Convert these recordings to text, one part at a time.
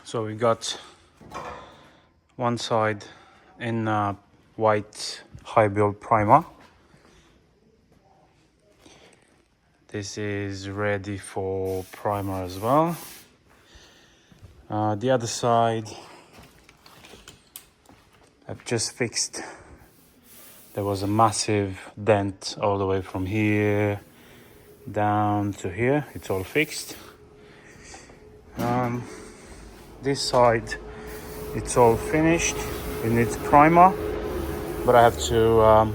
So we got one side in white high build primer. This is ready for primer as well. The other side I've just fixed. There was a massive dent all the way from here down to here. It's all fixed. This side, it's all finished. It needs primer, but I have to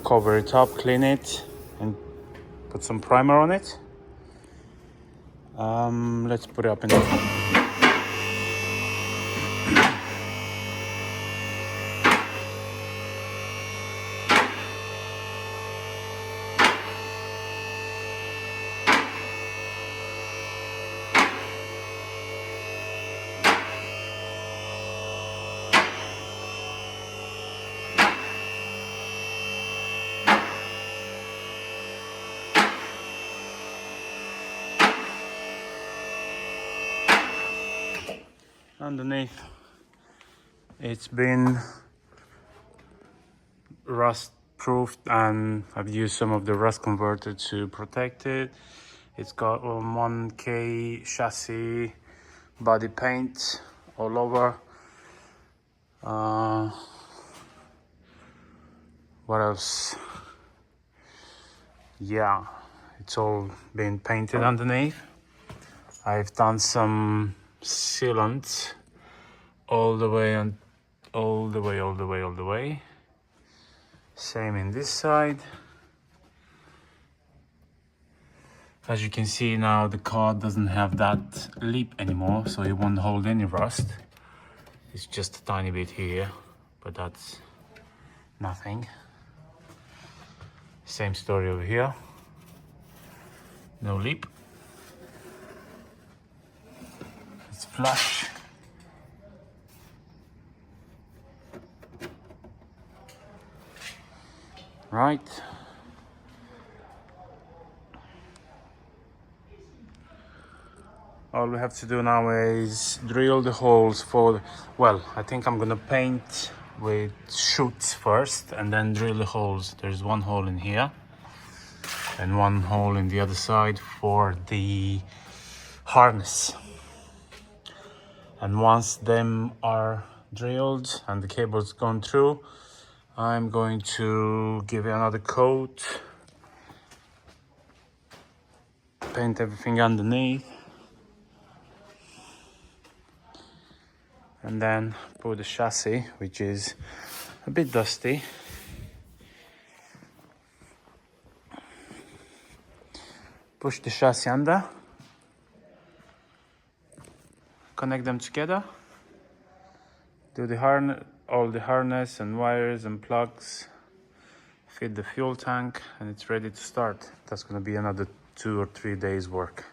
cover it up, clean it, and put some primer on it. Let's put it up in the... Underneath, it's been rust proofed, and I've used some of the rust converter to protect it. It's got 1K chassis body paint all over. What else? Yeah, it's all been painted underneath. I've done some sealant all the way and all the way. Same in this side. As you can see now, the car doesn't have that lip anymore, so it won't hold any rust. It's just a tiny bit here, but that's nothing. Same story over here. No lip. It's flush. Right. All we have to do now is drill the holes for, well, I think I'm gonna paint with shoots first and then drill the holes. There's one hole in here and one hole in the other side for the harness. And once them are drilled and the cable's gone through, I'm going to give it another coat, paint everything underneath, and then put the chassis, which is a bit dusty. Push the chassis under, connect them together, do the harness, all the harness and wires and plugs, fit the fuel tank, and it's ready to start. That's going to be another 2 or 3 days work.